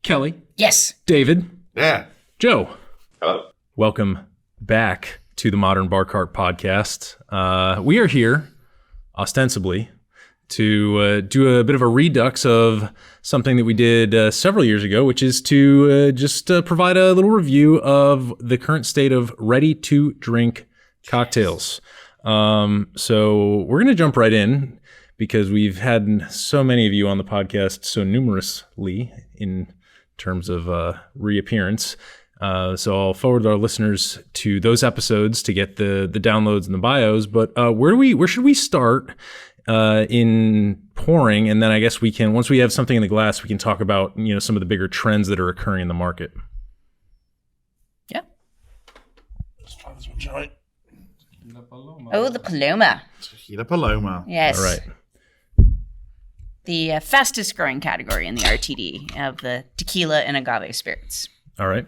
Kelly. Yes. David. Yeah. Joe. Hello. Welcome back to the Modern Bar Cart Podcast. We are here, ostensibly, to do a bit of a redux of something that we did several years ago, which is to just provide a little review of the current state of ready-to-drink cocktails. So we're going to jump right in because we've had so many of you on the podcast so numerously in terms of reappearance. So I'll forward our listeners to those episodes to get the downloads and the bios. But where should we start in pouring? And then I guess we can, once we have something in the glass, we can talk about some of the bigger trends that are occurring in the market. Yeah. Let's try this one, shall we? Oh, the Paloma. Tequila Paloma. Yes. All right. The fastest growing category in the RTD of the tequila and agave spirits. All right.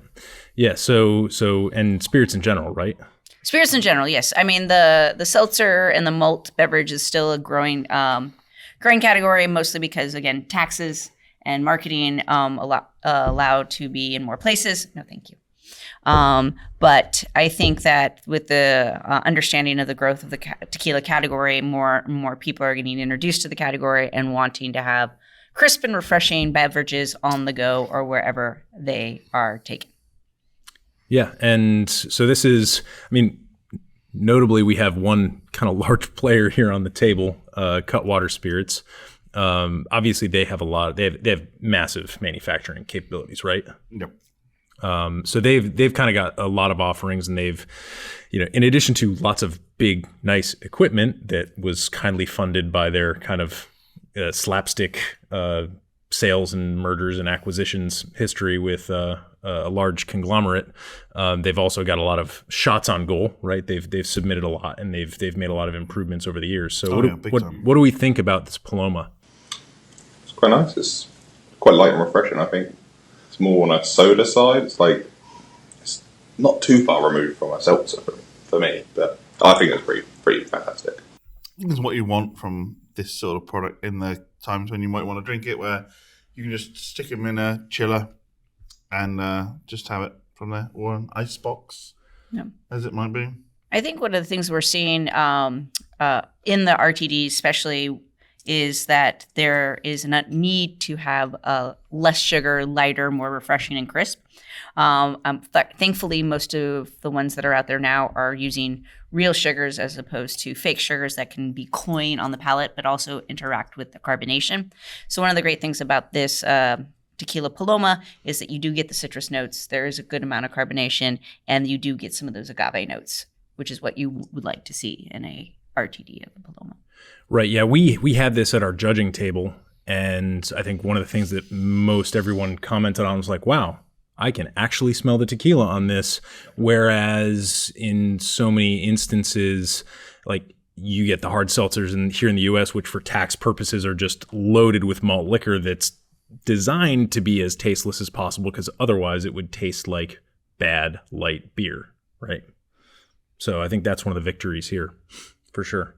Yeah. So and spirits in general, right? Spirits in general, yes. I mean, the seltzer and the malt beverage is still a growing category, mostly because, again, taxes and marketing allowed to be in more places. No, thank you. But I think that with the understanding of the growth of the tequila category, more people are getting introduced to the category and wanting to have crisp and refreshing beverages on the go or wherever they are taken. Yeah. And so this is, notably, we have one kind of large player here on the table, Cutwater Spirits. Obviously, they have they have massive manufacturing capabilities, right? Yep. So they've kind of got a lot of offerings, and they've, in addition to lots of big, nice equipment that was kindly funded by their kind of slapstick sales and mergers and acquisitions history with a large conglomerate. They've also got a lot of shots on goal, right? They've submitted a lot, and they've made a lot of improvements over the years. So what do we think about this Paloma? It's quite nice. It's quite light and refreshing, I think. It's more on a soda side. It's not too far removed from a seltzer for me, but I think it's pretty fantastic. I think it's what you want from this sort of product in the times when you might want to drink it, where you can just stick them in a chiller and just have it from there, or an ice box, as it might be. I think one of the things we're seeing in the RTD especially is that there is a need to have less sugar, lighter, more refreshing and crisp. Thankfully, most of the ones that are out there now are using real sugars as opposed to fake sugars that can be cloying on the palate, but also interact with the carbonation. So one of the great things about this Tequila Paloma is that you do get the citrus notes. There is a good amount of carbonation, and you do get some of those agave notes, which is what you would like to see in a RTD of a Paloma. Right. Yeah. We had this at our judging table, and I think one of the things that most everyone commented on was like, wow, I can actually smell the tequila on this. Whereas in so many instances, like you get the hard seltzers here in the US, which for tax purposes are just loaded with malt liquor that's designed to be as tasteless as possible, because otherwise it would taste like bad light beer, right? So I think that's one of the victories here, for sure.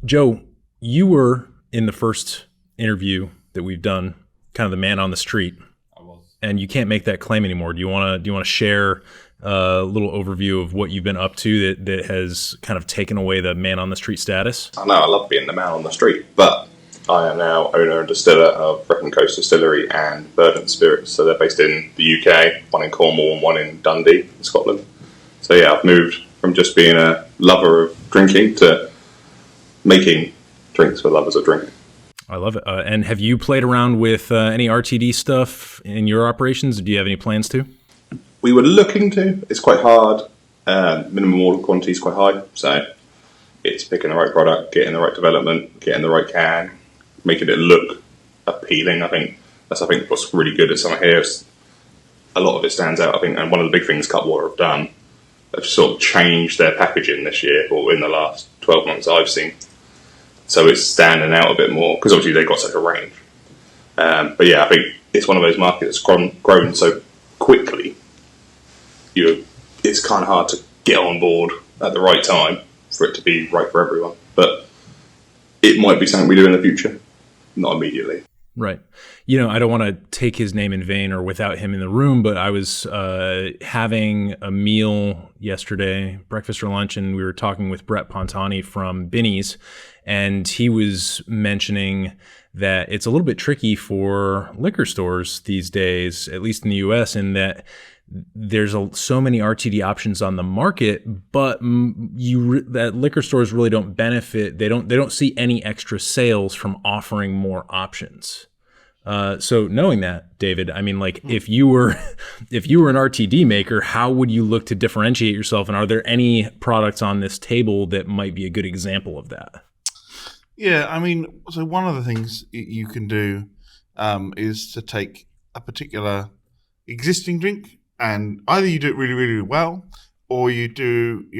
Joe, you were in the first interview that we've done, kind of the man on the street. I was. And you can't make that claim anymore. Do you want to share a little overview of what you've been up to that has kind of taken away the man on the street status? I know, I love being the man on the street, but I am now owner and distiller of Brecon Coast Distillery and Verdant Spirits. So they're based in the UK, one in Cornwall and one in Dundee, in Scotland. So yeah, I've moved from just being a lover of drinking to making drinks for lovers of drink. I love it. And have you played around with any RTD stuff in your operations? Do you have any plans to? We were looking to. It's quite hard. Minimum order quantity is quite high. So it's picking the right product, getting the right development, getting the right can, making it look appealing. I think that's what's really good at some here. A lot of it stands out, I think. And one of the big things Cutwater have done, they've sort of changed their packaging this year, or in the last 12 months I've seen. So it's standing out a bit more, because obviously they've got such a range. But yeah, I think it's one of those markets that's grown so quickly. It's kind of hard to get on board at the right time for it to be right for everyone. But it might be something we do in the future, not immediately. Right. You know, I don't want to take his name in vain or without him in the room, but I was having a meal yesterday, breakfast or lunch, and we were talking with Brett Pontani from Binny's, and he was mentioning that it's a little bit tricky for liquor stores these days, at least in the US, in that there's so many RTD options on the market, but that liquor stores really don't benefit. They don't see any extra sales from offering more options. So knowing that, David, I mean, like if you were an RTD maker, how would you look to differentiate yourself? And are there any products on this table that might be a good example of that? Yeah, I mean, so one of the things you can do is to take a particular existing drink, and either you do it really, really well, or you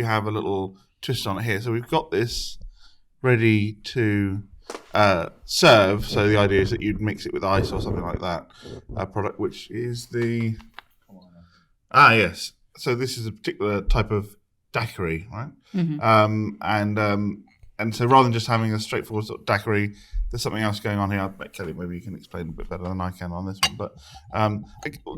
have a little twist on it here. So we've got this ready to serve. So the idea is that you'd mix it with ice or something like that. A product which is yes. So this is a particular type of daiquiri, right? Mm-hmm. And so rather than just having a straightforward sort of daiquiri, there's something else going on here. I bet Kelly, maybe you can explain a bit better than I can on this one. But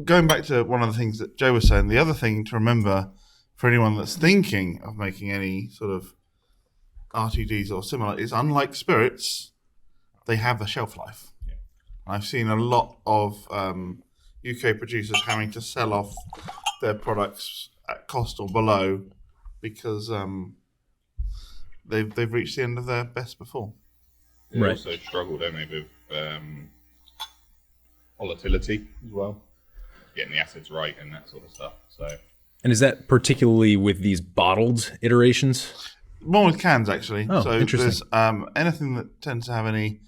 going back to one of the things that Joe was saying, the other thing to remember for anyone that's thinking of making any sort of RTDs or similar is, unlike spirits, they have a shelf life. Yeah. I've seen a lot of UK producers having to sell off their products at cost or below because they've reached the end of their best before. They Right. also struggle, don't they, with volatility as well, getting the acids right and that sort of stuff. So, And is that particularly with these bottled iterations? More with cans, actually. Oh, so interesting. there's anything that tends to have any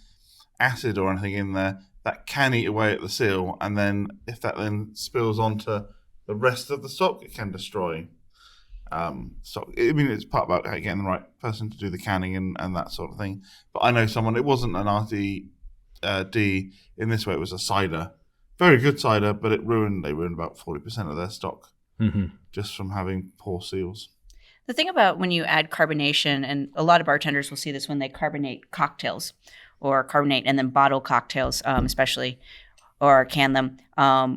acid or anything in there that can eat away at the seal, and then if that then spills onto the rest of the stock, it can destroy stock. I mean, it's part about getting the right person to do the canning and that sort of thing. But I know someone, it wasn't an RTD in this way, it was a cider. Very good cider, but they ruined about 40% of their stock just from having poor seals. The thing about when you add carbonation, and a lot of bartenders will see this when they carbonate cocktails or carbonate and then bottle cocktails, especially, or can them,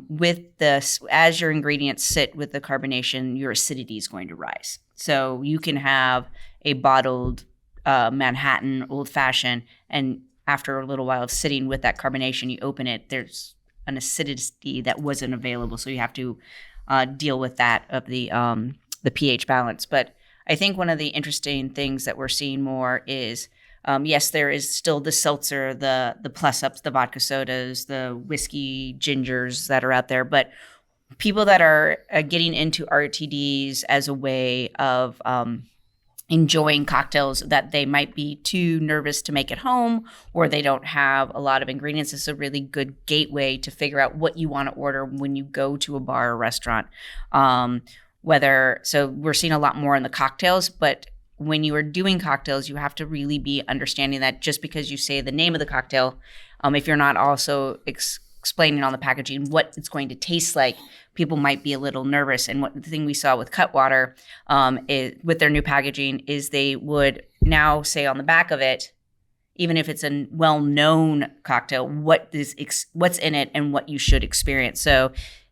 with this, as your ingredients sit with the carbonation, your acidity is going to rise. So you can have a bottled Manhattan Old Fashioned, and after a little while of sitting with that carbonation, you open it, there's an acidity that wasn't available. So you have to deal with that of the pH balance. But I think one of the interesting things that we're seeing more is, yes, there is still the seltzer, the plus ups, the vodka sodas, the whiskey gingers that are out there. But people that are getting into RTDs as a way of enjoying cocktails that they might be too nervous to make at home, or they don't have a lot of ingredients, is a really good gateway to figure out what you want to order when you go to a bar or restaurant. So we're seeing a lot more in the cocktails, but when you are doing cocktails, you have to really be understanding that just because you say the name of the cocktail, if you're not also explaining on the packaging what it's going to taste like, people might be a little nervous. And the thing we saw with Cutwater with their new packaging is they would now say on the back of it, even if it's a well-known cocktail, what's in it and what you should experience. So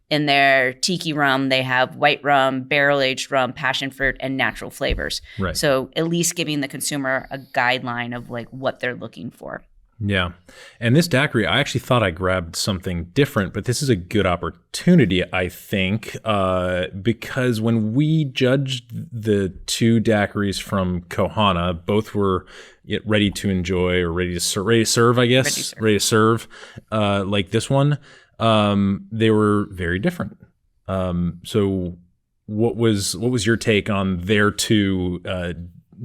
in their tiki rum, they have white rum, barrel-aged rum, passion fruit, and natural flavors. Right. So at least giving the consumer a guideline of like what they're looking for. Yeah. And this daiquiri, I actually thought I grabbed something different, but this is a good opportunity, I think, because when we judged the two daiquiris from Kohana, both were ready to enjoy or ready to serve, I guess. Ready to serve, like this one. They were very different. So what was your take on their two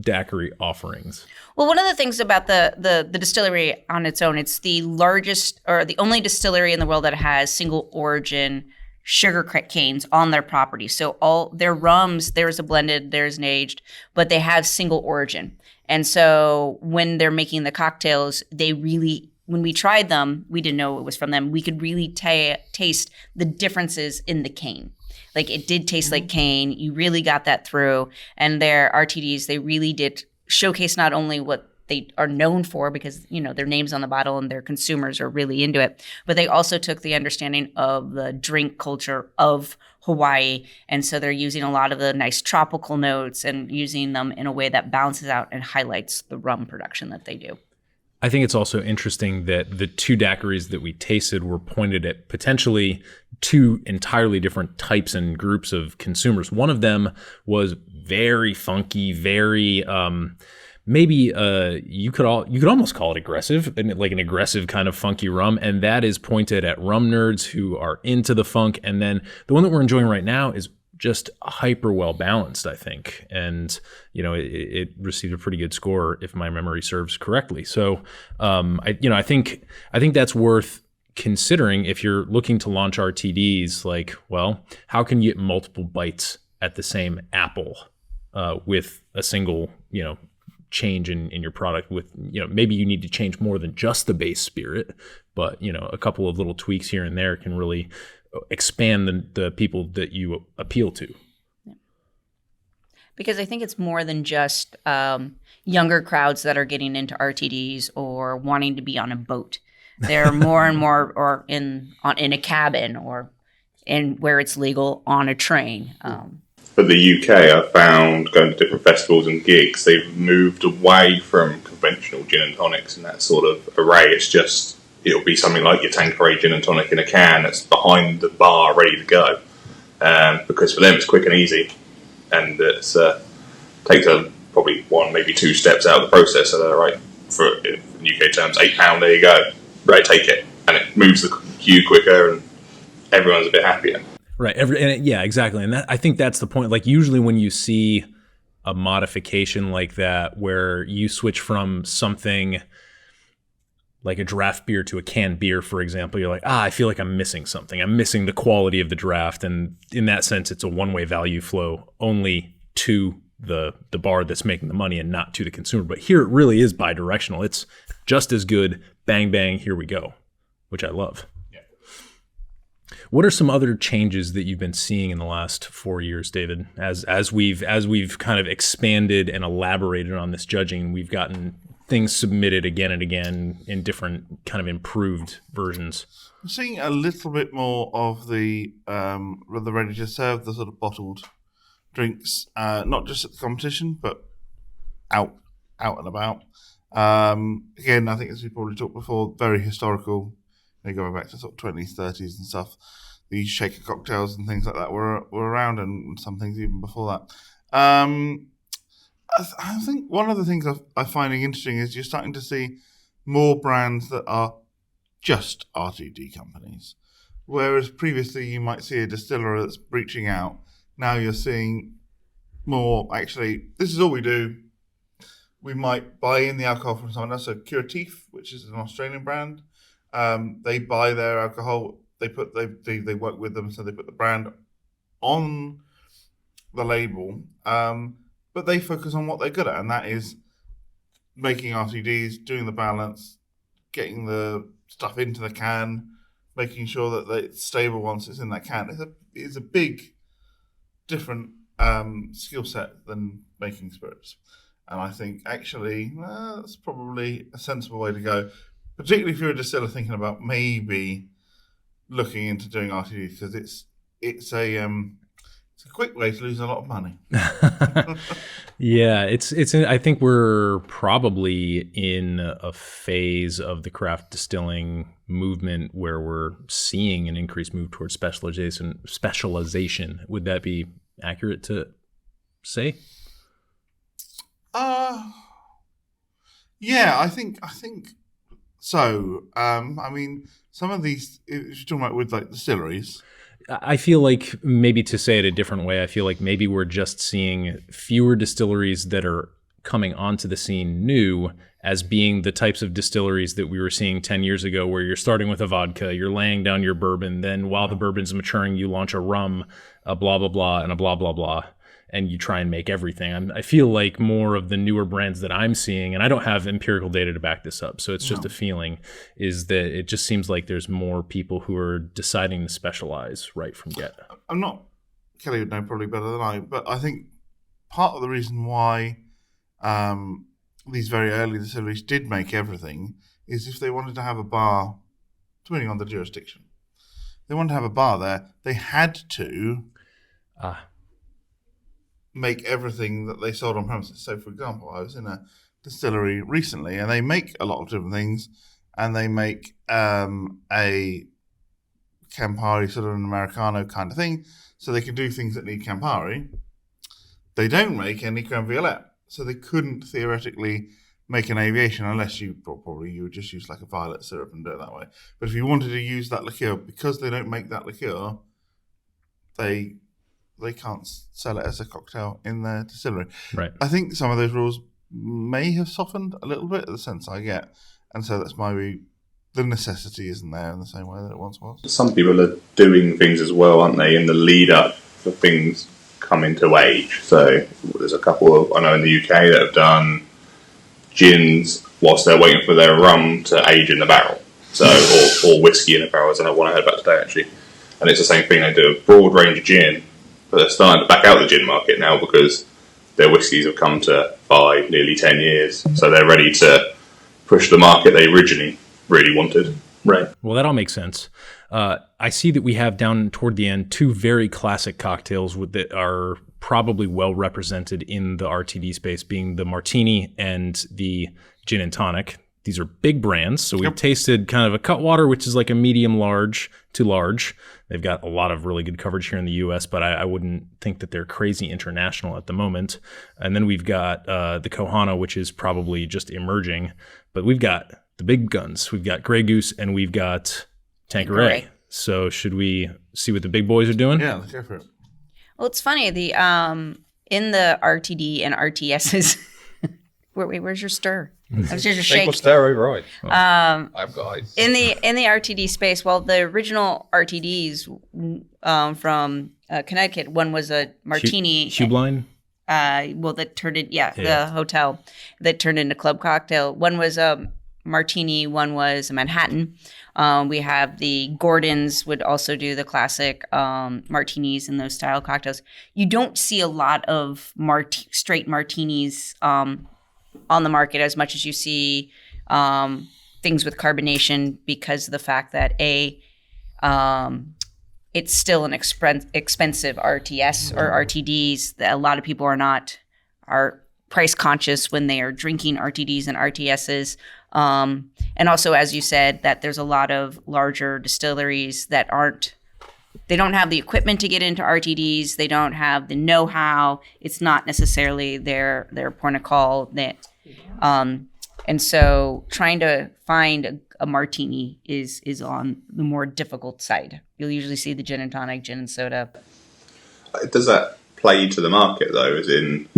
daiquiri offerings? Well, one of the things about the distillery on its own, it's the largest or the only distillery in the world that has single origin sugar canes on their property. So all their rums, there's a blended, there's an aged, but they have single origin. And so when they're making the cocktails, when we tried them, we didn't know it was from them. We could really taste the differences in the cane. Like it did taste like cane. You really got that through. And their RTDs, they really did showcase not only what they are known for because, their name's on the bottle and their consumers are really into it. But they also took the understanding of the drink culture of Hawaii. And so they're using a lot of the nice tropical notes and using them in a way that balances out and highlights the rum production that they do. I think it's also interesting that the 2 daiquiris that we tasted were pointed at potentially 2 entirely different types and groups of consumers. One of them was very funky, very maybe you could almost call it aggressive, like an aggressive kind of funky rum, and that is pointed at rum nerds who are into the funk. And then the one that we're enjoying right now is just hyper well balanced, I think, and it received a pretty good score if my memory serves correctly. So I think that's worth considering if you're looking to launch RTDs. Like, well, how can you get multiple bites at the same apple with a single change in your product? With maybe you need to change more than just the base spirit, but a couple of little tweaks here and there can really expand the people that you appeal to. Because I think it's more than just younger crowds that are getting into RTDs or wanting to be on a boat. They're more and more or in a cabin or in where it's legal on a train. For the UK, I found going to different festivals and gigs, they've moved away from conventional gin and tonics and that sort of array. It'll be something like your Tanqueray gin and tonic in a can that's behind the bar ready to go. Because for them it's quick and easy, and it takes probably 1, maybe 2 steps out of the process. So they're right, for in UK terms, £8, there you go, right, take it, and it moves the queue quicker, and everyone's a bit happier. Right. Yeah, exactly. And I think that's the point. Like, usually when you see a modification like that, where you switch from something like a draft beer to a canned beer, for example, you're like, I feel like I'm missing something. I'm missing the quality of the draft. And in that sense, it's a one-way value flow only to the bar that's making the money and not to the consumer. But here it really is bi-directional. It's just as good. Bang, bang, here we go, which I love. Yeah. What are some other changes that you've been seeing in the last 4 years, David, as we've kind of expanded and elaborated on this judging? We've gotten things submitted again and again in different kind of improved versions. I'm seeing a little bit more of the ready to serve, the sort of bottled drinks, not just at the competition, but out and about. Again, I think as we probably talked before, very historical. Going back to sort of 20s, 30s and stuff. The shaker cocktails and things like that were around, and some things even before that. I think one of the things I'm finding interesting is you're starting to see more brands that are just RTD companies. Whereas previously you might see a distiller that's breaching out. Now you're seeing more, actually, this is all we do. We might buy in the alcohol from someone else. So Curatif, which is an Australian brand, they buy their alcohol. They work with them, so they put the brand on the label. But they focus on what they're good at, and that is making RTDs, doing the balance, getting the stuff into the can, making sure that it's stable once it's in that can. It's a big, different skill set than making spirits. And I think actually that's probably a sensible way to go, particularly if you're a distiller thinking about maybe looking into doing RTDs, because it's a quick way to lose a lot of money. Yeah, I think we're probably in a phase of the craft distilling movement where we're seeing an increased move towards specialization. Would that be accurate to say? Yeah, I think so. I mean, some of these, if you're talking about with like distilleries, I feel like, maybe to say it a different way, I feel like maybe we're just seeing fewer distilleries that are coming onto the scene new as being the types of distilleries that we were seeing 10 years ago, where you're starting with a vodka, you're laying down your bourbon, then while the bourbon's maturing, you launch a rum, a blah, blah, blah, and a blah, blah, blah, and you try and make everything. I feel like more of the newer brands that I'm seeing, and I don't have empirical data to back this up, so it's just a feeling, is that it just seems like there's more people who are deciding to specialize right from get. I'm not, Kelly would know probably better than I, but I think part of the reason why these very early distilleries did make everything is if they wanted to have a bar, depending on the jurisdiction, they wanted to have a bar there, they had to make everything that they sold on premises. So, for example, I was in a distillery recently, and they make a lot of different things, and they make a Campari, sort of an Americano kind of thing, so they can do things that need Campari. They don't make any creme violette, so they couldn't theoretically make an aviation unless you would just use like a violet syrup and do it that way. But if you wanted to use that liqueur, because they don't make that liqueur, they can't sell it as a cocktail in their distillery. Right. I think some of those rules may have softened a little bit, the sense I get, and so that's why the necessity isn't there in the same way that it once was. Some people are doing things as well, aren't they, in the lead up for things coming to age. So there's a couple I know in the UK that have done gins whilst they're waiting for their rum to age in the barrel. So or whiskey in a barrel, as I know one I heard about today actually. And it's the same thing, they do a broad range of gin, but they're starting to back out the gin market now because their whiskies have come to 5, nearly 10 years. So they're ready to push the market they originally really wanted. Right. Well, that all makes sense. I see that we have down toward the end 2 very classic cocktails that are probably well represented in the RTD space, being the Martini and the Gin and Tonic. These are big brands. So we've tasted kind of a Cutwater, which is like a medium large to large. They've got a lot of really good coverage here in the US, but I wouldn't think that they're crazy international at the moment. And then we've got the Kohana, which is probably just emerging. But we've got the big guns. We've got Grey Goose and we've got Tanqueray. So should we see what the big boys are doing? Yeah, let's go for it. Well, it's funny. The in the RTD and RTSs, where's your stir? I was just a shake. Stir over right. I've got in the RTD space. Well, the original RTDs from Connecticut. One was a Martini. Hubline. That turned in the hotel that turned into club cocktail. One was a Martini. One was a Manhattan. We have the Gordons would also do the classic martinis and those style cocktails. You don't see a lot of straight martinis on the market as much as you see things with carbonation because of the fact that it's still an expensive RTS or RTDs. That a lot of people are price conscious when they are drinking RTDs and RTSs. And also, as you said, that there's a lot of larger distilleries that they don't have the equipment to get into RTDs. They don't have the know-how. It's not necessarily their point of call. And so trying to find a martini is on the more difficult side. You'll usually see the gin and tonic, gin and soda. Does that play to the market, though, as in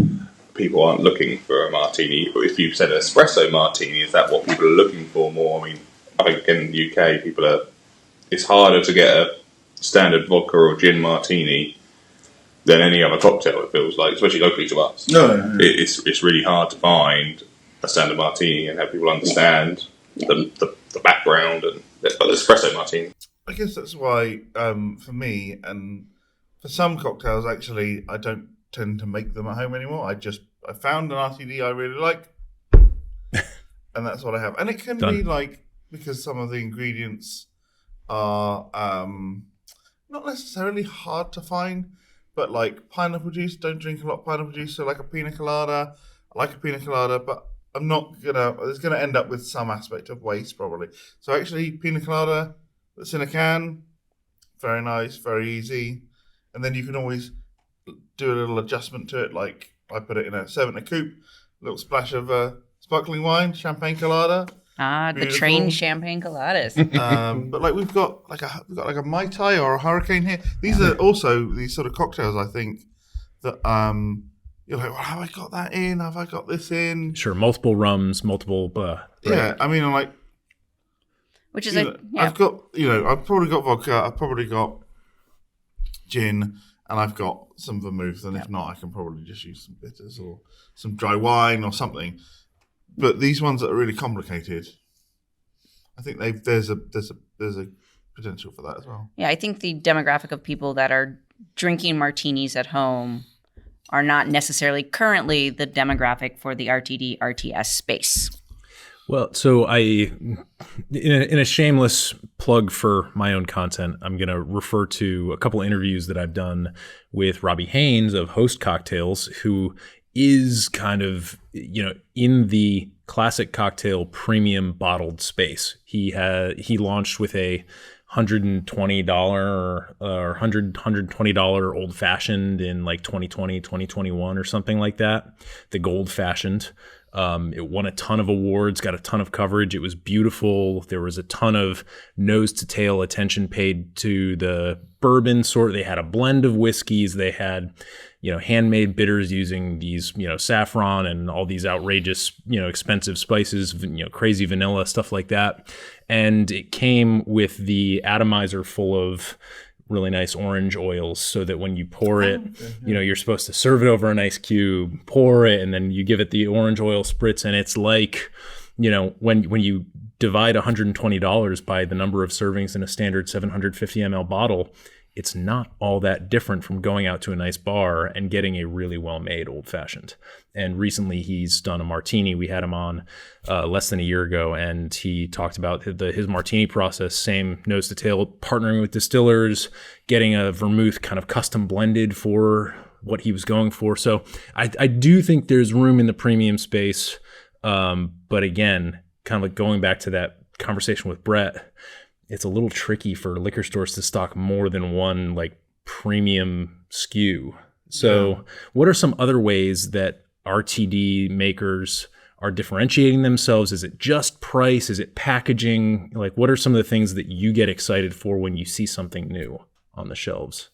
people aren't looking for a martini? If you said an espresso martini, is that what people are looking for more? I mean, I think in the UK, it's harder to get a standard vodka or gin martini than any other cocktail, it feels like, especially locally to us. No. It's really hard to find a standard martini and have people understand the background and the espresso martini. I guess that's why, for me, and for some cocktails, actually, I don't tend to make them at home anymore. I found an RTD I really like, and that's what I have. And it can be like, because some of the ingredients are not necessarily hard to find, but like pineapple juice, don't drink a lot of pineapple juice, so like a pina colada. I like a pina colada, but it's gonna end up with some aspect of waste probably. So actually, pina colada that's in a can, very nice, very easy. And then you can always do a little adjustment to it, like I put it in a 7 a coupe, a little splash of sparkling wine, champagne colada. The trained champagne coladas. But like we've got like a Mai Tai or a Hurricane here. These are also these sort of cocktails, I think, that you're like, well, have I got that in? Have I got this in? Sure, multiple rums, multiple. Right. Yeah, I mean, I'm like, which is I've got, I've probably got vodka, I've probably got gin, and I've got some vermouth, and if not, I can probably just use some bitters or some dry wine or something. But these ones that are really complicated, I think there's a potential for that as well. Yeah, I think the demographic of people that are drinking martinis at home are not necessarily currently the demographic for the RTD RTS space. Well, so in a shameless plug for my own content, I'm going to refer to a couple of interviews that I've done with Robbie Haynes of Host Cocktails, who is kind of, in the classic cocktail premium bottled space. He launched with a $120 or $120 old fashioned in like 2020, 2021 or something like that. The gold fashioned. It won a ton of awards, got a ton of coverage. It was beautiful. There was a ton of nose to tail attention paid to the bourbon sort. They had a blend of whiskeys. They had, handmade bitters using these, saffron and all these outrageous, expensive spices, crazy vanilla, stuff like that. And it came with the atomizer full of really nice orange oils, so that when you pour it, you're supposed to serve it over an ice cube, pour it, and then you give it the orange oil spritz. And it's like, when you divide $120 by the number of servings in a standard 750 ml bottle, it's not all that different from going out to a nice bar and getting a really well-made old-fashioned. And recently he's done a martini. We had him on less than a year ago, and he talked about his martini process, same nose to tail, partnering with distillers, getting a vermouth kind of custom blended for what he was going for. So I do think there's room in the premium space. But again, kind of like going back to that conversation with Brett, it's a little tricky for liquor stores to stock more than one like premium SKU. So what are some other ways that RTD makers are differentiating themselves? Is it just price? Is it packaging? Like, what are some of the things that you get excited for when you see something new on the shelves?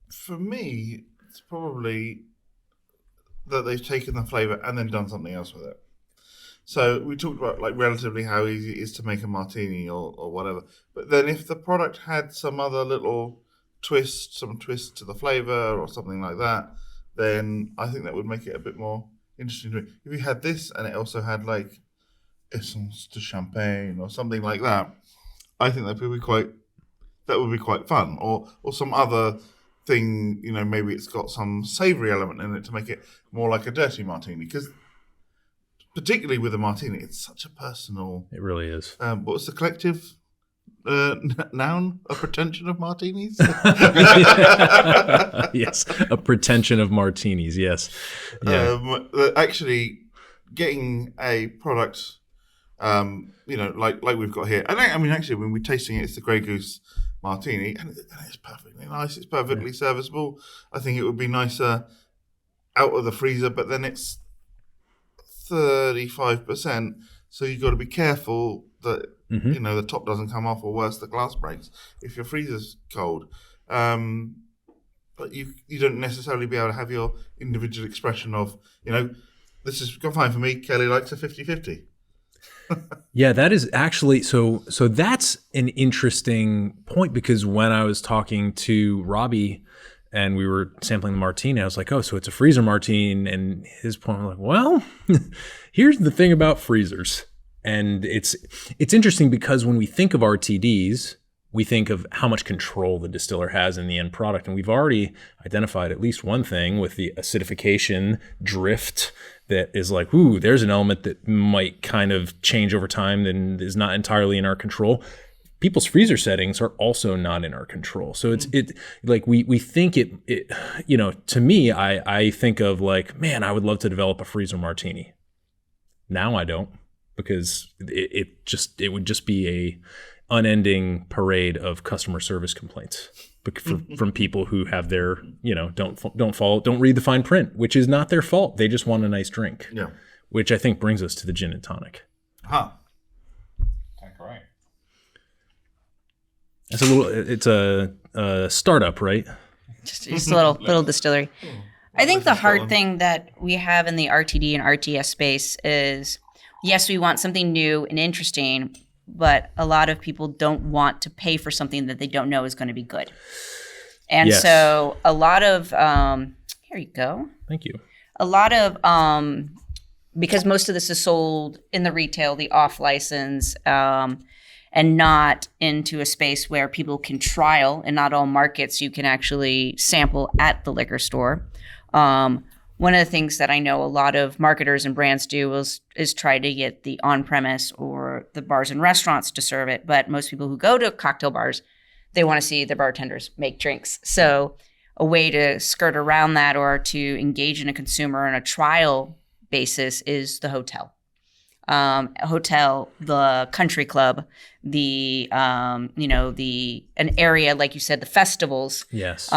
For me, it's probably that they've taken the flavor and then done something else with it. So we talked about like relatively how easy it is to make a martini or whatever. But then if the product had some other little twist to the flavor or something like that, then I think that would make it a bit more interesting to me. If you had this and it also had like essence de champagne or something like that, I think that would be quite fun. Or some other thing, maybe it's got some savory element in it to make it more like a dirty martini, because particularly with a martini, it's such a personal... It really is. What's the collective noun? A pretension of martinis? Yes, a pretension of martinis, yes. Yeah. Actually, getting a product, like we've got here. And actually, when we're tasting it, it's the Grey Goose martini, and it's perfectly nice. It's perfectly serviceable. I think it would be nicer out of the freezer, but then it's 35%, so you've got to be careful that the top doesn't come off, or worse, the glass breaks if your freezer's cold. But you don't necessarily be able to have your individual expression of, this is fine for me, Kelly likes a 50-50. Yeah, that is actually so that's an interesting point, because when I was talking to Robbie and we were sampling the martini, I was like, oh, so it's a freezer martini. And his point was like, well, here's the thing about freezers. And it's interesting because when we think of RTDs, we think of how much control the distiller has in the end product. And we've already identified at least one thing with the acidification drift that is like, ooh, there's an element that might kind of change over time and is not entirely in our control. People's freezer settings are also not in our control. So it's like we think it to me, I think of like, man, I would love to develop a freezer martini. Now I don't, because it would just be a unending parade of customer service complaints from people who have their, don't read the fine print, which is not their fault. They just want a nice drink. Yeah. Which I think brings us to the gin and tonic. Huh. Right. It's a startup, right? Just a little distillery. I think the hard thing that we have in the RTD and RTS space is, yes, we want something new and interesting, but a lot of people don't want to pay for something that they don't know is going to be good. And yes. So a lot of, here you go. Thank you. A lot of, because most of this is sold in the retail, the off license, and and not into a space where people can trial. And not all markets you can actually sample at the liquor store. One of the things that I know a lot of marketers and brands do is try to get the on-premise or the bars and restaurants to serve it. But most people who go to cocktail bars, they want to see the bartenders make drinks. So a way to skirt around that or to engage in a consumer on a trial basis is the hotel. A hotel, the country club, an area, like you said, the festivals. Yes.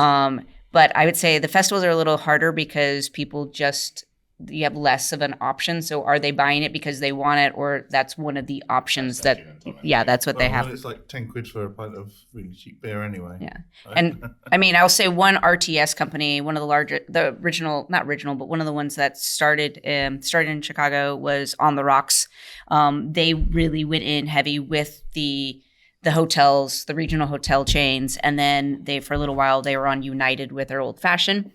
But I would say the festivals are a little harder because you have less of an option. So are they buying it because they want it, or that's one of the options that's what they have. Well, it's like 10 quid for a pint of really cheap beer anyway. Yeah. And I mean, I'll say one RTS company, one of the larger, not original, but one of the ones that started in Chicago was On the Rocks. They really went in heavy with the hotels, the regional hotel chains. And then for a little while, they were on United with their Old Fashioned.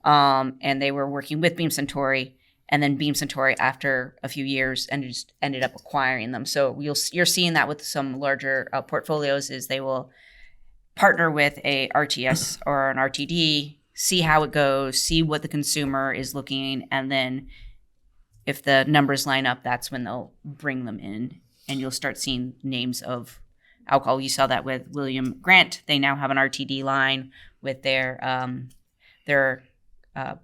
And they were working with Beam Suntory, and then Beam Suntory after a few years and just ended up acquiring them. So you're seeing that with some larger portfolios is they will partner with a RTS or an RTD, see how it goes, see what the consumer is looking, and then if the numbers line up, that's when they'll bring them in, and you'll start seeing names of alcohol. You saw that with William Grant. They now have an RTD line with their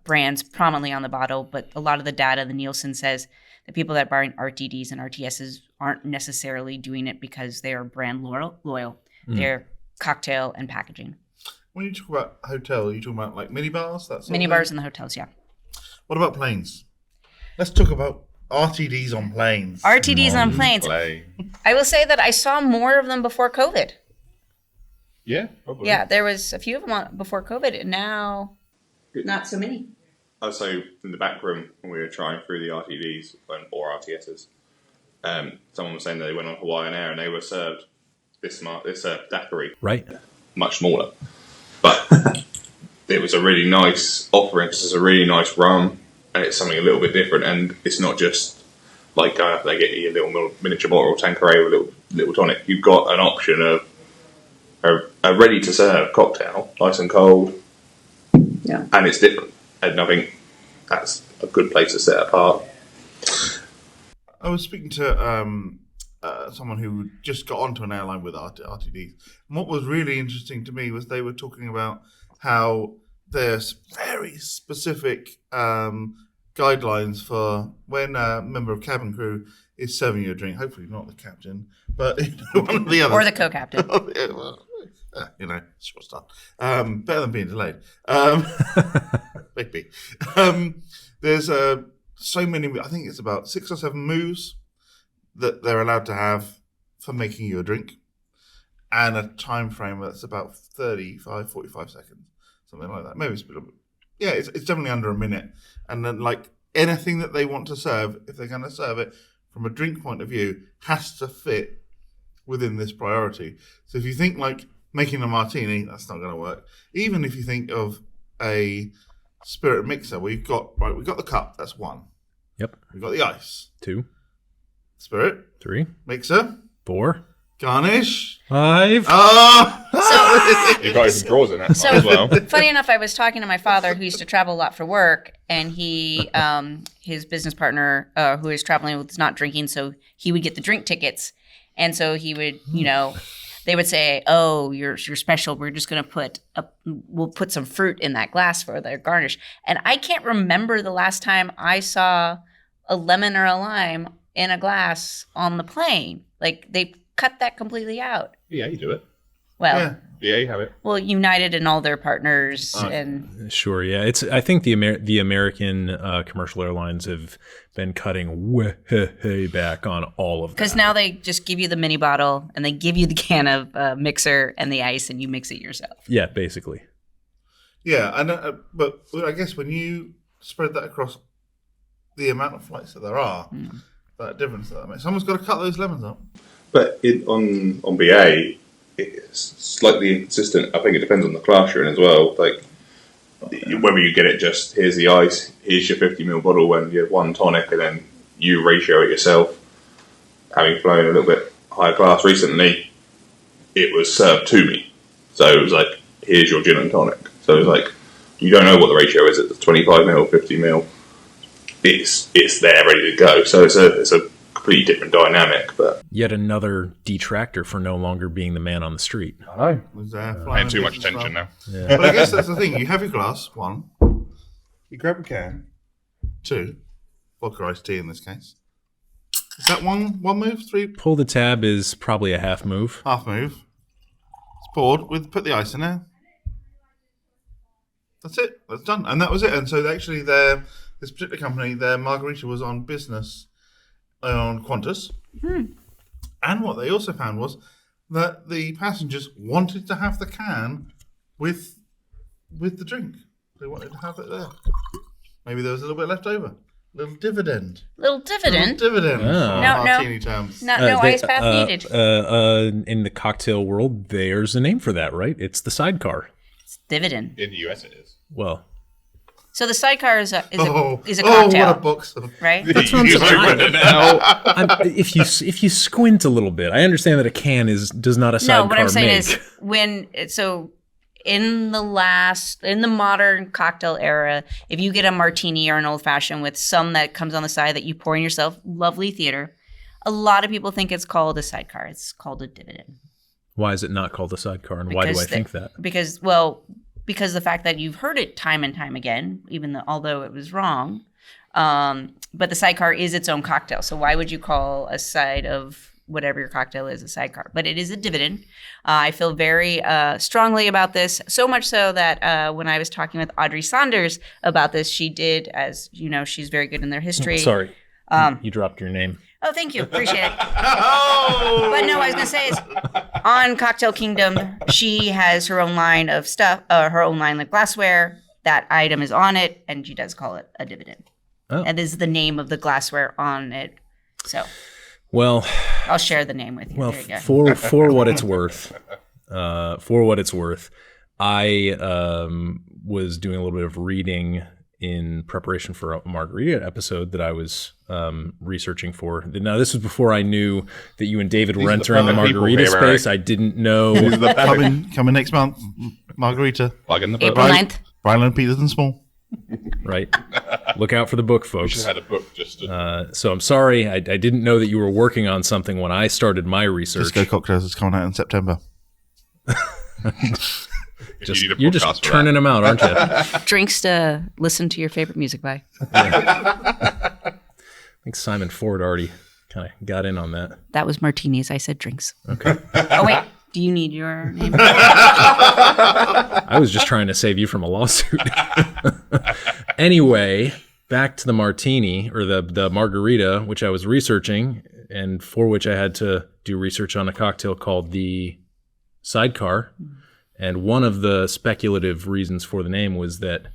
brands prominently on the bottle, but a lot of the data, the Nielsen says the people that are buying RTDs and RTSs aren't necessarily doing it because they are brand loyal. They're cocktail and packaging. When you talk about hotel, are you talking about like minibars? Minibars in the hotels, yeah. What about planes? Let's talk about RTDs on planes. RTDs on planes. I will say that I saw more of them before COVID. Yeah, probably. Yeah, there was a few of them before COVID, and now not so many. I'd say in the back room when we were trying through the RTDs or RTSs, someone was saying that they went on Hawaiian Air and they were served this daiquiri, Right. much smaller, but it was a really nice offering. It's a really nice rum, and it's something a little bit different. And it's not just like going up there, get you a little miniature bottle or Tanqueray with a little tonic. You've got an option of a ready to serve cocktail, nice and cold. Yeah. And it's different. And I think that's a good place to set apart. I was speaking to someone who just got onto an airline with RTDs. And what was really interesting to me was they were talking about how there's very specific guidelines for when a member of cabin crew is serving you a drink. Hopefully not the captain, but one of the others. Or the co-captain. Short stuff. Better than being delayed. Big B. There's so many, I think it's about 6 or 7 moves that they're allowed to have for making you a drink, and a time frame that's about 45 seconds, something like that. Maybe it's a bit. Yeah, it's definitely under a minute. And then, like, anything that they want to serve, if they're going to serve it from a drink point of view, has to fit within this priority. So if you think like making a martini, that's not going to work. Even if you think of a spirit mixer, we've got the cup, that's 1. Yep. We've got the ice. 2. Spirit. 3. Mixer. 4. Garnish. 5. You've got some drawers in it as well. Funny enough, I was talking to my father, who used to travel a lot for work, and he, his business partner, who was traveling, was not drinking, so he would get the drink tickets, and so he would, they would say, "Oh, you're special. We're just going to we'll put some fruit in that glass for their garnish." And I can't remember the last time I saw a lemon or a lime in a glass on the plane. Like, they cut that completely out. Yeah, you do it. Well, Yeah, you have it. well, United and all their partners, and Sure, yeah. I think the American commercial airlines have been cutting way back on all of that. because now they just give you the mini bottle and they give you the can of mixer and the ice, and you mix it yourself. Yeah, basically. Yeah, and but I guess when you spread that across the amount of flights that there are, that difference that makes. Someone's got to cut those lemons up. But on BA, it's slightly inconsistent. I think it depends on the class you're in as well. Like, whether you get it just, here's the ice, here's your 50ml bottle, and you have 1 tonic, and then you ratio it yourself. Having flown a little bit higher class recently, it was served to me. So it was like, here's your gin and tonic. So it was like, you don't know what the ratio is. It's 25ml, 50ml. It's there, ready to go. So it's a completely different dynamic. But Yet another detractor for no longer being the man on the street. I know. Was, Paying too much attention now. But I guess that's the thing. You have your glass, 1. You grab a can, 2. Vodka iced tea in this case. Is that one move? 3? Pull the tab is probably a half move. Half move. It's poured. Put the ice in there. That's it. That's done. And that was it. And so actually this particular company, their margarita was on business on Qantas. And what they also found was that the passengers wanted to have the can with the drink. They wanted to have it there. Maybe there was a little bit left over. Little dividend. Little dividend. Oh. No. Martini terms. No ice bath needed. In the cocktail world, there's a name for that, right? It's the sidecar. It's dividend. In the US it is. Well, So the sidecar is a Oh, cocktail, what a box of... right? that's what I'm saying. If you squint a little bit, I understand that a can does not a sidecar No, what I'm saying make. is in the modern cocktail era, if you get a martini or an old fashioned with some that comes on the side that you pour in yourself, lovely theater. A lot of people think it's called a sidecar. It's called a dividend. Why is it not called a sidecar, and why do I think that? Because the fact that you've heard it time and time again, although it was wrong, but the sidecar is its own cocktail. So why would you call a side of whatever your cocktail is a sidecar? But it is a dividend. I feel very strongly about this, so much so that when I was talking with Audrey Saunders about this, she did, as you know, she's very good in their history. Sorry, you dropped your name. Oh, thank you. Appreciate it. But no, I was going to say is on Cocktail Kingdom, she has her own line of stuff, her own line of glassware. That item is on it, and she does call it a dividend. Oh. That is the name of the glassware on it. So Well, I'll share the name with you. well, There you go. for what it's worth, I was doing a little bit of reading in preparation for a margarita episode that I was researching for. Now, this was before I knew that you and David were entering the perfect people margarita here, Eric. space. I didn't know. Coming next month. Margarita. Plug in the book. April 9th. Brian Peterson Small. Right. Look out for the book, We folks. should have had a book just to... So I'm sorry. I didn't know that you were working on something when I started my research. Disco Cocktails is coming out in September. if you need a You're podcast just for turning them out, aren't you? Drinks to listen to your favorite music by. I think Simon Ford already kind of got in on that. That was martinis. I said drinks. Okay. Oh, wait. Do you need your name? I was just trying to save you from a lawsuit. Anyway, back to the martini or the margarita, which I was researching and for which I had to do research on a cocktail called the Sidecar. And one of the speculative reasons for the name was that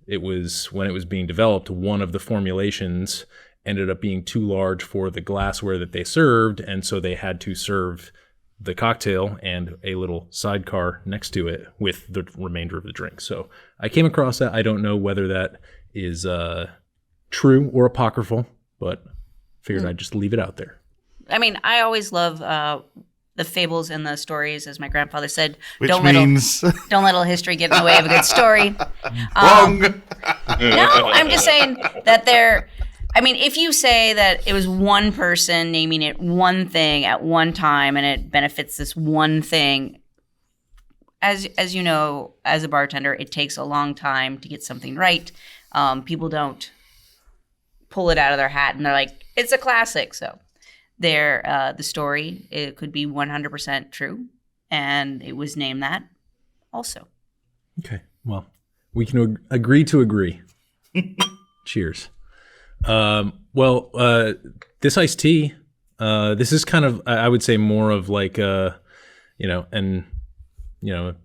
it was, when it was being developed, one of the formulations ended up being too large for the glassware that they served, and so they had to serve the cocktail and a little sidecar next to it with the remainder of the drink. So I came across that. I don't know whether that is true or apocryphal, but figured I'd just leave it out there. I mean, I always love the fables and the stories, as my grandfather said. Which don't means... don't let a history get in the way of a good story. Wrong! No, I'm just saying that if you say that it was one person naming it one thing at one time and it benefits this one thing, as you know, as a bartender, it takes a long time to get something right. People don't pull it out of their hat and they're like, it's a classic. So the story, it could be 100% true, and it was named that also. Okay. Well, we can agree to agree. Cheers. This iced tea, this is kind of, I would say, more of like a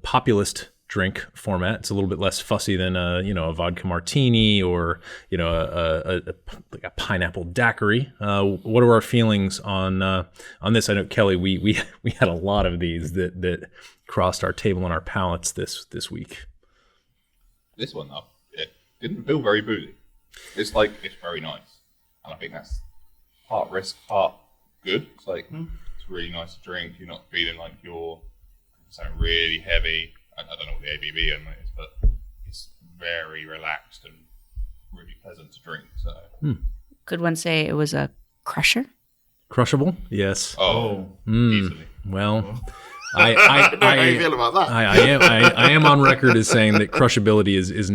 populist drink format. It's a little bit less fussy than a vodka martini or like a pineapple daiquiri. What are our feelings on this? I know, Kelly, we had a lot of these that crossed our table and our palates this week. This one, though, it didn't feel very boozy. It's very nice. And I think that's part risk, part good. It's really nice to drink. You're not feeling like you're something really heavy. I don't know what the ABV on it is, but it's very relaxed and really pleasant to drink. So, Could one say it was a crusher? Crushable? Yes. Easily. Well, How you feel about that? I am on record as saying that crushability is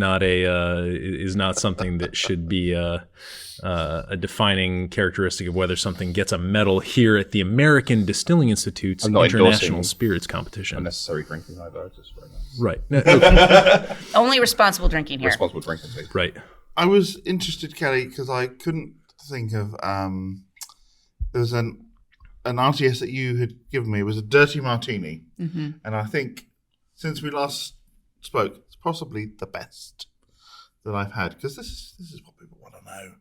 not something that should be a defining characteristic of whether something gets a medal here at the American Distilling Institute's I'm not International endorsing Spirits Competition. Unnecessary drinking either. Just very nice. Right. No, Only responsible drinking here. Responsible drinking, please. right. I was interested, Kelly, because I couldn't think of. There was an RTS that you had given me. It was a dirty martini, and I think since we last spoke, it's possibly the best that I've had because this is what people want to know.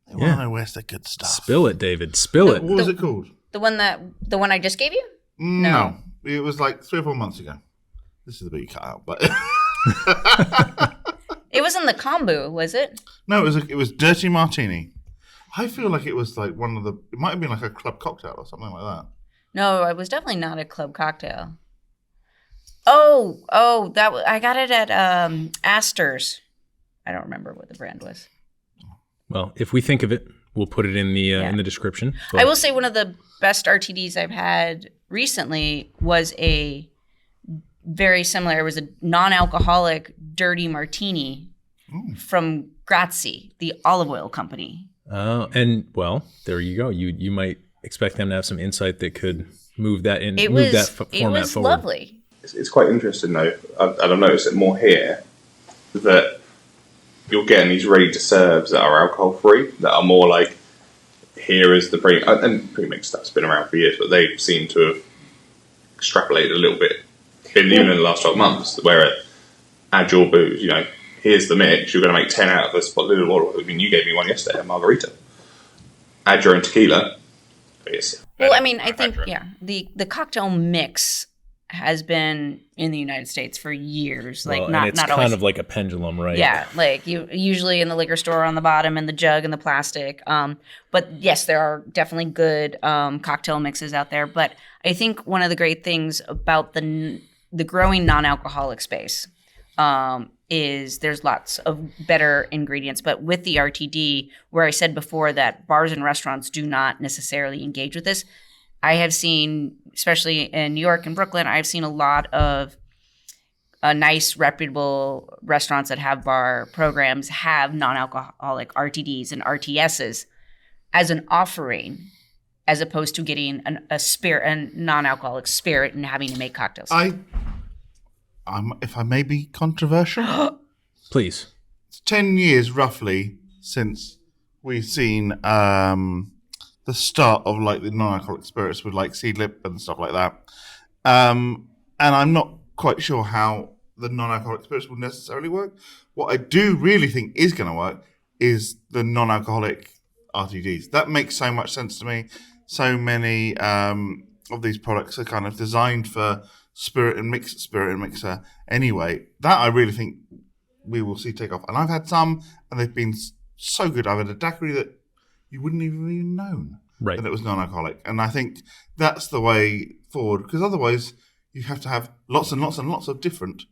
They want to know where's the good stuff. Spill it, David. Spill it. What was it called? The one I just gave you? No, it was like 3 or 4 months ago. This is the bit you cut out, but It was in the kombu, was it? no, it was dirty martini. I feel like it was like one of the. It might have been like a club cocktail or something like that. No, it was definitely not a club cocktail. Oh, I got it at Astor's. I don't remember what the brand was. Well, if we think of it, we'll put it in the description. I will say one of the best RTDs I've had recently was a very similar. It was a non-alcoholic dirty martini from Grazie, the olive oil company. And well, there you go. You might expect them to have some insight that could move that in. It move was format forward. lovely. It's quite interesting though, and I've noticed it more here, that you're getting these ready to serves that are alcohol free, that are more like, here is the and pre-mix stuff's been around for years, but they seem to have extrapolated a little bit, even in the last 12 months, where add your booze, here's the mix, you're going to make 10 out of this little bottle. I mean, you gave me one yesterday, a margarita. Add your own tequila. Yes. Well, I mean, I think, the cocktail mix has been in the United States for years. Like, and not it's always. kind of like a pendulum, right? Yeah, like you usually in the liquor store on the bottom and the jug and the plastic. But yes, there are definitely good cocktail mixes out there. But I think one of the great things about the growing non-alcoholic space is there's lots of better ingredients. But with the RTD, where I said before that bars and restaurants do not necessarily engage with this, I have seen, especially in New York and Brooklyn, I've seen a lot of nice, reputable restaurants that have bar programs have non-alcoholic RTDs and RTSs as an offering, as opposed to getting a non-alcoholic spirit and having to make cocktails. If I may be controversial, Please. it's 10 years roughly since we've seen the start of like the non-alcoholic spirits with like Seedlip and stuff like that. And I'm not quite sure how the non-alcoholic spirits will necessarily work. What I do really think is going to work is the non-alcoholic RTDs. That makes so much sense to me. So many of these products are kind of designed for spirit and mixer anyway. That I really think we will see take off. And I've had some, and they've been so good. I've had a daiquiri that you wouldn't even known that it was non-alcoholic. And I think that's the way forward, because otherwise you have to have lots and lots and lots of different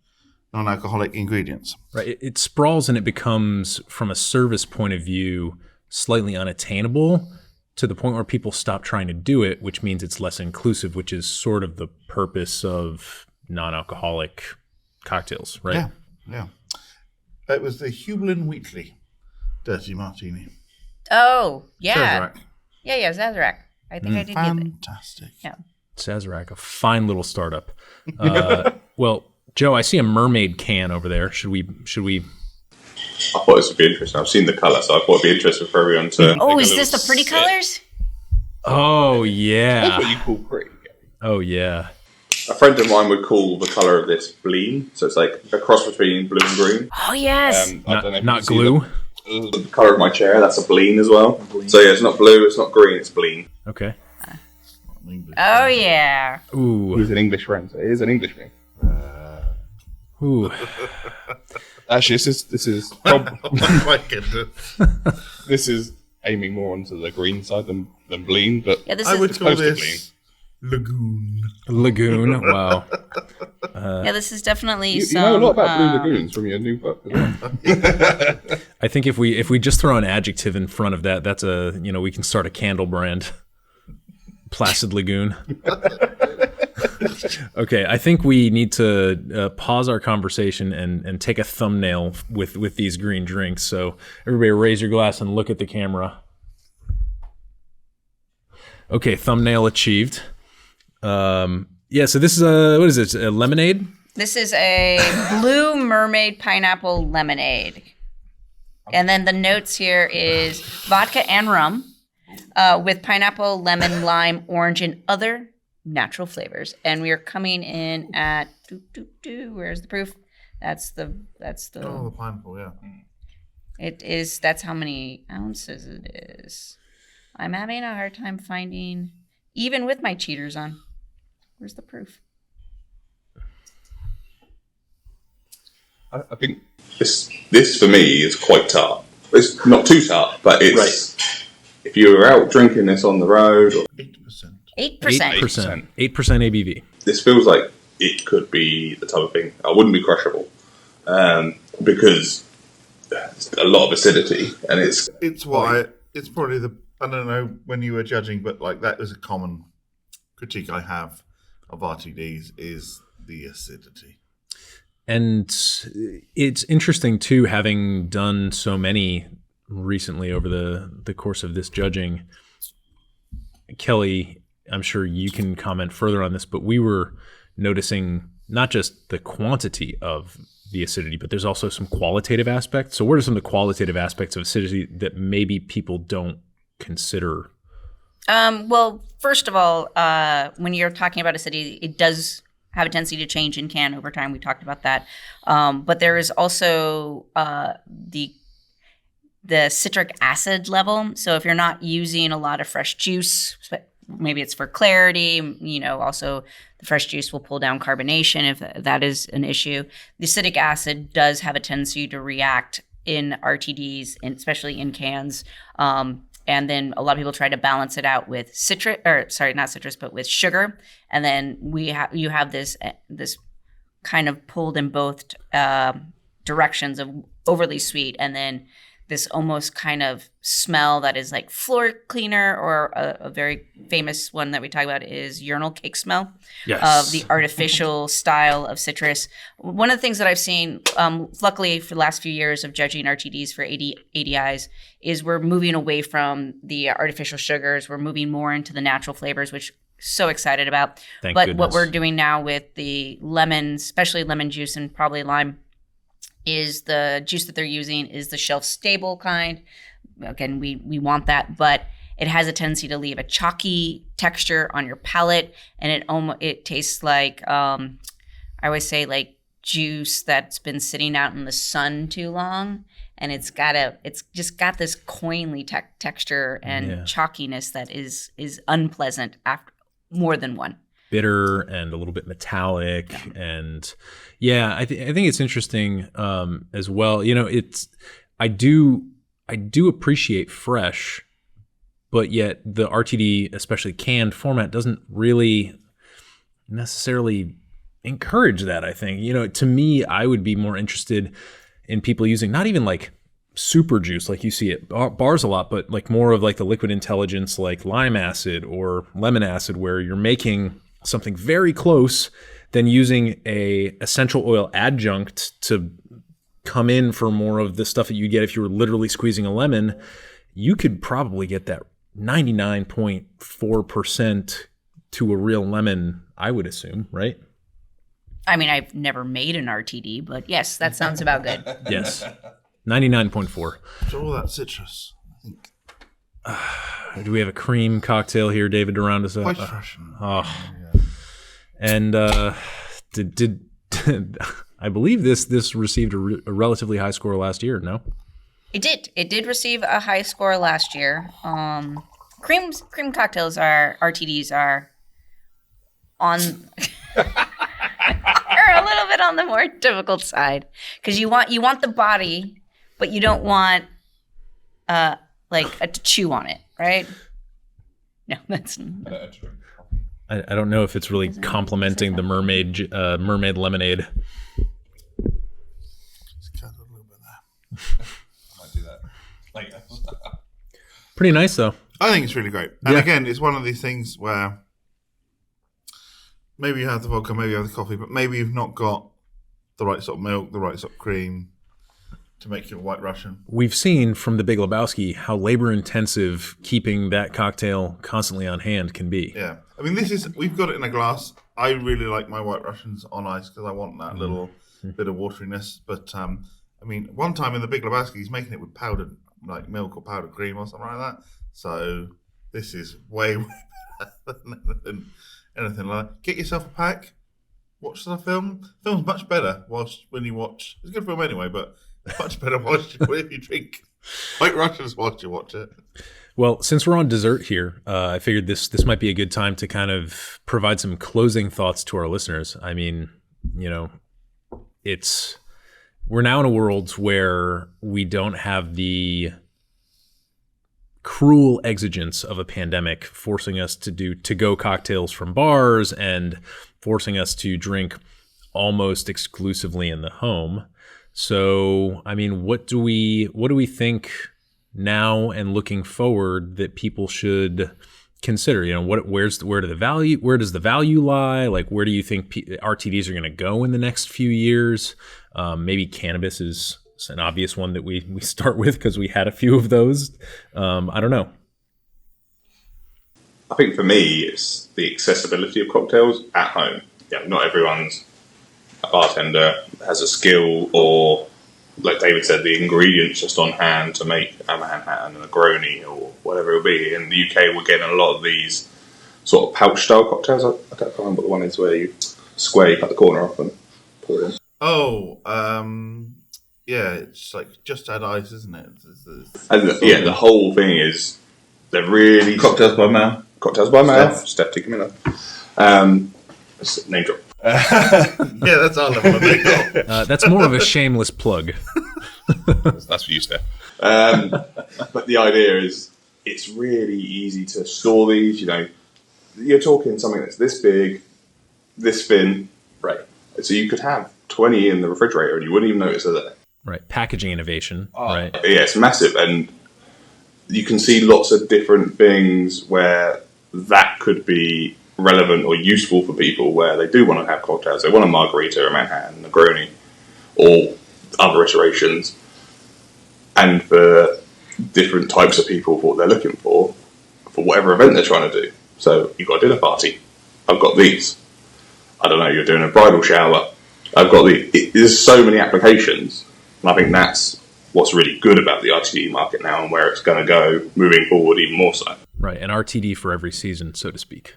non-alcoholic ingredients. Right. It sprawls and it becomes, from a service point of view, slightly unattainable to the point where people stop trying to do it, which means it's less inclusive, which is sort of the purpose of non-alcoholic cocktails, right? Yeah. It was the Hublin Wheatley Dirty Martini. Oh, yeah. Sazerac. Yeah, Sazerac. I think I did get it. Fantastic. Yeah. Sazerac, a fine little startup. Well, Joe, I see a mermaid can over there. Should we? I thought this would be interesting. I've seen the colour, so I thought it'd be interesting for everyone to. Oh, is this the pretty colors? Oh That's yeah. what you call pretty. Oh yeah. A friend of mine would call the colour of this bleen, so it's like a cross between blue and green. Oh, yes. I don't know if Not you see glue. The colour of my chair, that's a bleen as well. So yeah, it's not blue, it's not green, it's bleen. Okay. Oh, yeah. Ooh. He's an English friend. So it is an English thing. Ooh. Actually, this is My goodness. this is aiming more onto the green side than bleen, but Yeah, this I is would call supposed to this Lagoon. Wow. Yeah, this is definitely You some. know a lot about Blue Lagoons from your new book as well. I think if we just throw an adjective in front of that, that's we can start a candle brand. Placid Lagoon. Okay, I think we need to pause our conversation and take a thumbnail with these green drinks. So everybody raise your glass and look at the camera. Okay, thumbnail achieved. Yeah, so this is what is it? A lemonade? This is a blue mermaid pineapple lemonade. And then the notes here is vodka and rum with pineapple, lemon, lime, orange, and other natural flavors. And we are coming in at where's the proof? That's the Oh, the pineapple, yeah. That's how many ounces it is. I'm having a hard time finding, even with my cheaters on. Where's the proof? I think this for me is quite tart. It's not too tart, but it's if you were out drinking this on the road. 8%. 8%. 8% ABV. This feels like it could be the type of thing. I wouldn't be crushable because it's a lot of acidity, and it's It's probably I don't know when you were judging, but like that is a common critique I have of RTDs is the acidity. And it's interesting too, having done so many recently over the course of this judging. Keli, I'm sure you can comment further on this, but we were noticing not just the quantity of the acidity, but there's also some qualitative aspects. So what are some of the qualitative aspects of acidity that maybe people don't consider? Well, first of all, when you're talking about acidity, it does have a tendency to change in can over time. We talked about that. But there is also the citric acid level. So if you're not using a lot of fresh juice, maybe it's for clarity, also the fresh juice will pull down carbonation if that is an issue. The citric acid does have a tendency to react in RTDs, and especially in cans. And then a lot of people try to balance it out with with sugar. And then you have this kind of pulled in both directions of overly sweet, and then this almost kind of smell that is like floor cleaner, or a very famous one that we talk about is urinal cake smell. Yes. Of the artificial style of citrus. One of the things that I've seen, luckily for the last few years of judging RTDs for ADIs, is we're moving away from the artificial sugars. We're moving more into the natural flavors, which so excited about. Thank but goodness. What we're doing now with the lemon, especially lemon juice and probably lime, is the juice that they're using is the shelf stable kind. Again, we want that, but it has a tendency to leave a chalky texture on your palate, and it tastes like I always say like juice that's been sitting out in the sun too long, and it's just got this coinly texture and chalkiness that is unpleasant after more than one. Bitter and a little bit metallic, and I think it's interesting as well. I do appreciate fresh, but yet the RTD, especially canned format, doesn't really necessarily encourage that. I think to me, I would be more interested in people using not even like super juice like you see at bars a lot, but like more of like the liquid intelligence, like lime acid or lemon acid, where you're making something very close, then using a essential oil adjunct to come in for more of the stuff that you get if you were literally squeezing a lemon. You could probably get that 99.4% to a real lemon, I would assume, right? I mean, I've never made an RTD, but yes, that sounds about good. Yes, 99.4. So all that citrus, I think. Do we have a cream cocktail here, David, to round us up? Quite fresh. And did I believe this received a relatively high score last year? No, it did. It did receive a high score last year. Cream cocktails RTDs are on are a little bit on the more difficult side, because you want the body, but you don't want to chew on it, right? No, that's. I don't know if it's really complementing the mermaid lemonade. Just cut a little bit there. I might do that. Like, Pretty nice though. I think it's really great. And Yeah. again, it's one of these things where maybe you have the vodka, maybe you have the coffee, but maybe you've not got the right sort of milk, the right sort of cream to make your White Russian. We've seen from The Big Lebowski how labor intensive keeping that cocktail constantly on hand can be. Yeah. I mean, we've got it in a glass. I really like my White Russians on ice because I want that little bit of wateriness. But, I mean, one time in The Big Lebowski, he's making it with powdered like milk or powdered cream or something like that. So this is way better than anything like that. Get yourself a pack. Watch the film. The film's much better when you watch. It's a good film anyway, but much better if you drink White Russians whilst you watch it. Well, since we're on dessert here, I figured this might be a good time to kind of provide some closing thoughts to our listeners. I mean, we're now in a world where we don't have the cruel exigence of a pandemic forcing us to do to-go cocktails from bars and forcing us to drink almost exclusively in the home. So, I mean, what do we think now and looking forward that people should consider? Where does the value lie? Like, where do you think RTDs are going to go in the next few years? Maybe cannabis is an obvious one that we start with because we had a few of those. I don't know. I think for me, it's the accessibility of cocktails at home. Yeah, not everyone's a bartender, has a skill, or like David said, the ingredients just on hand to make a Manhattan and a Negroni or whatever it will be. In the UK, we're getting a lot of these sort of pouch style cocktails. I don't remember what the one is where you cut the corner off and pour it in. Oh, yeah, it's like just add ice, isn't it? The whole thing is they're really Cocktails by Mao. Cocktails by Mao, Steph Miller. Name drop. Yeah, that's our level of makeup. That's more of a shameless plug. that's for you, Steph. But the idea is it's really easy to store these. You're talking something that's this big, this thin, right? So you could have 20 in the refrigerator and you wouldn't even notice they're there. Right, packaging innovation. Right. Yeah, it's massive, and you can see lots of different things where that could be relevant or useful for people where they do want to have cocktails. They want a margarita, a Manhattan, a Negroni, or other iterations. And for different types of people, for what they're looking for whatever event they're trying to do. So you've got a dinner party. I've got these. I don't know, you're doing a bridal shower. I've got these. There's so many applications. And I think that's what's really good about the RTD market now and where it's going to go moving forward even more so. Right, an RTD for every season, so to speak.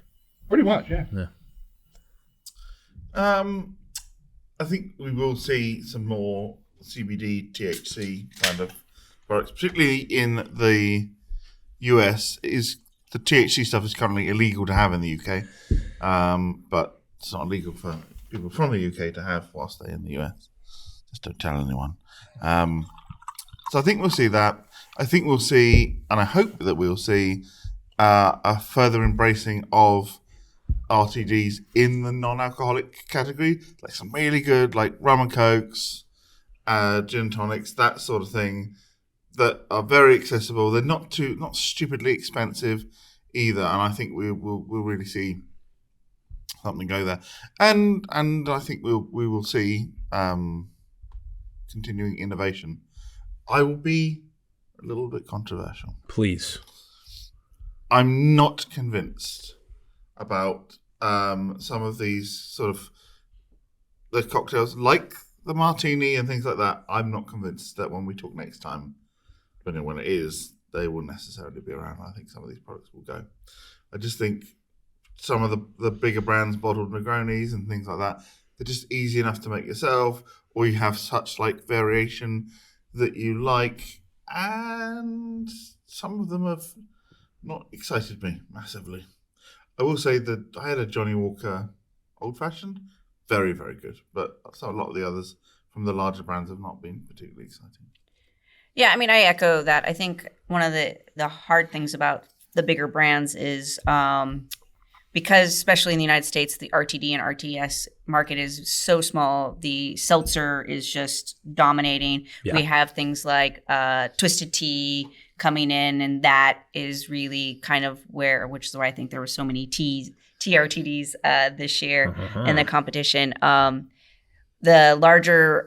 Pretty much, yeah. I think we will see some more CBD, THC kind of products, particularly in the US. The THC stuff is currently illegal to have in the UK, but it's not illegal for people from the UK to have whilst they're in the US. Just don't tell anyone. So I think we'll see that. I think we'll see, and I hope that we'll see a further embracing of RTDs in the non-alcoholic category, like some really good, like rum and cokes, gin tonics, that sort of thing, that are very accessible. They're not stupidly expensive either, and I think we'll really see something go there. And I think we will see continuing innovation. I will be a little bit controversial. Please. I'm not convinced about some of these sort of the cocktails, like the martini and things like that. I'm not convinced that when we talk next time, depending on when it is, they will necessarily be around. I think some of these products will go. I just think some of the bigger brands, bottled Negronis and things like that, they're just easy enough to make yourself, or you have such like variation that you like, and some of them have not excited me massively. I will say that I had a Johnny Walker Old Fashioned, very, very good, but so a lot of the others from the larger brands have not been particularly exciting. Yeah, I mean, I echo that. I think one of the hard things about the bigger brands is because especially in the United States, the RTD and RTS market is so small. The seltzer is just dominating. Yeah. We have things like Twisted Tea coming in, and that is really kind of which is why I think there were so many TRTDs this year in the competition. The larger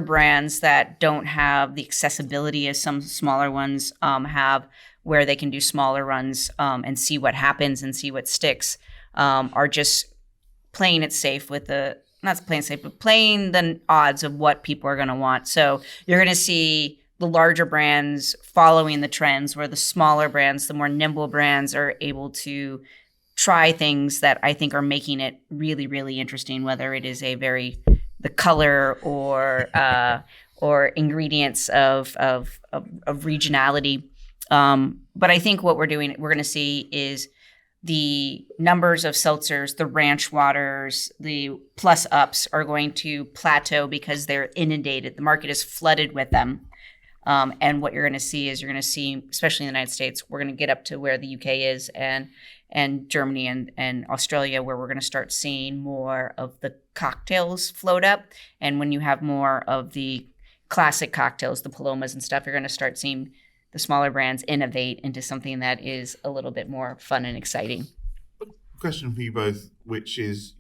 brands that don't have the accessibility as some smaller ones have, where they can do smaller runs and see what happens and see what sticks, are just playing it safe with not playing safe, but playing the odds of what people are going to want. So you're going to see the larger brands following the trends, where the smaller brands, the more nimble brands, are able to try things that I think are making it really, really interesting, whether it is the color or ingredients of regionality. But I think what we're going to see is the numbers of seltzers, the ranch waters, the plus ups are going to plateau because they're inundated. The market is flooded with them. And what you're going to see, especially in the United States, we're going to get up to where the UK is and Germany and Australia, where we're going to start seeing more of the cocktails float up. And when you have more of the classic cocktails, the Palomas and stuff, you're going to start seeing the smaller brands innovate into something that is a little bit more fun and exciting. Question for you both, which is,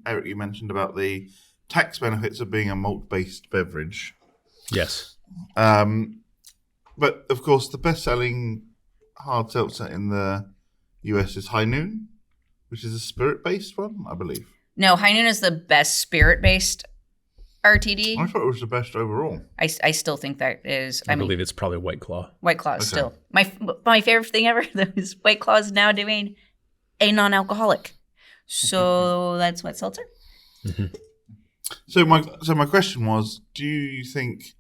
Eric, you mentioned about the tax benefits of being a malt-based beverage. Yes. But, of course, the best-selling hard seltzer in the US is High Noon, which is a spirit-based one, I believe. No, High Noon is the best spirit-based RTD. I thought it was the best overall. I still think that is. I believe it's probably White Claw. White Claw is still my favorite thing ever. Is White Claw is now doing a non-alcoholic, so that's what seltzer. Mm-hmm. So my question was: do you think,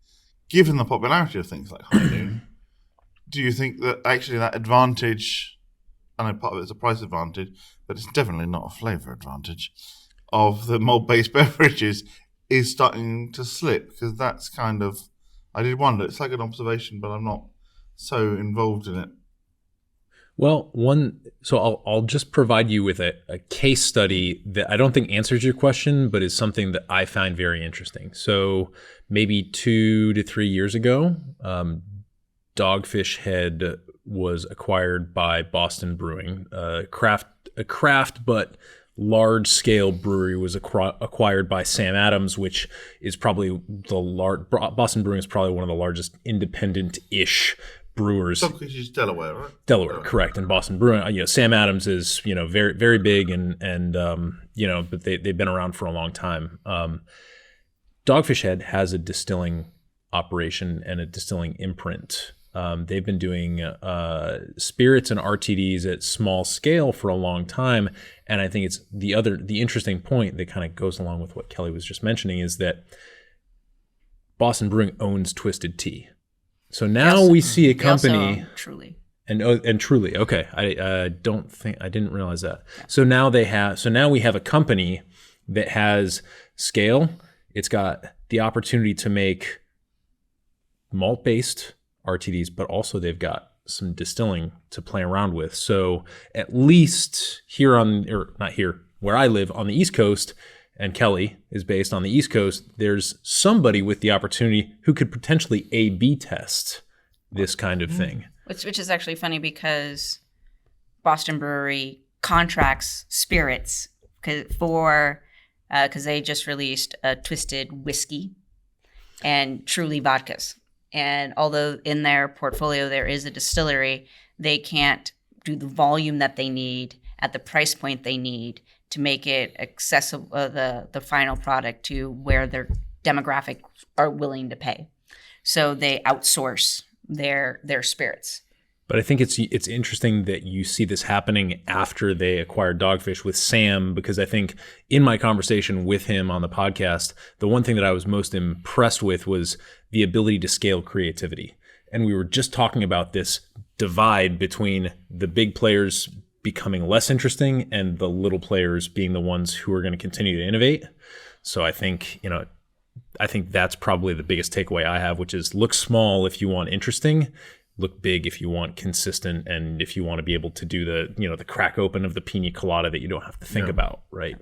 given the popularity of things like High Noon, do you think that actually that advantage? I know part of it's a price advantage, but it's definitely not a flavour advantage of the malt-based beverages is starting to slip, because that's kind of, I did wonder, it's like an observation, but I'm not so involved in it. Well, I'll just provide you with a case study that I don't think answers your question, but is something that I find very interesting. So maybe 2 to 3 years ago, Dogfish Head was acquired by Boston Brewing. A craft but large-scale brewery was acquired by Sam Adams, which is probably Boston Brewing is probably one of the largest independent-ish brewers. Dogfish is Delaware, right? Delaware, correct. And Boston Brewing, Sam Adams is, very, very big and but they've been around for a long time. Dogfish Head has a distilling operation and a distilling imprint. They've been doing spirits and RTDs at small scale for a long time, and I think it's the interesting point that kind of goes along with what Kelly was just mentioning is that Boston Brewing owns Twisted Tea. So now we see a company Truly. And Truly. Okay, I didn't realize that. So now we have a company that has scale. It's got the opportunity to make malt-based RTDs, but also they've got some distilling to play around with. So at least where I live on the East Coast, and Kelly is based on the East Coast, there's somebody with the opportunity who could potentially A/B test this kind of thing. Which is actually funny because Boston Brewery contracts spirits because they just released a Twisted Whiskey and Truly vodkas. And although in their portfolio there is a distillery, they can't do the volume that they need at the price point they need to make it accessible, the final product to where their demographic are willing to pay. So they outsource their spirits. But I think it's interesting that you see this happening after they acquired Dogfish with Sam, because I think in my conversation with him on the podcast, the one thing that I was most impressed with was the ability to scale creativity. And we were just talking about this divide between the big players becoming less interesting and the little players being the ones who are going to continue to innovate. So I think that's probably the biggest takeaway I have, which is look small if you want interesting. look big if you want consistent, and if you want to be able to do the crack open of the pina colada that you don't have to think about, right?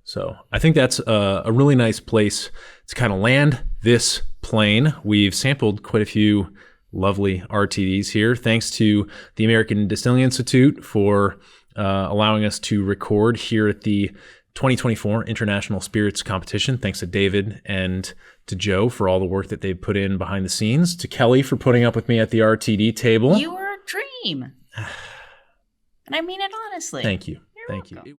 So I think that's a really nice place to kind of land this plane. We've sampled quite a few lovely RTDs here. Thanks to the American Distilling Institute for allowing us to record here at the 2024 International Spirits Competition. Thanks to David and to Joe for all the work that they've put in behind the scenes. To Kelly for putting up with me at the RTD table. You were a dream. And I mean it honestly. Thank you. You're Thank welcome. you.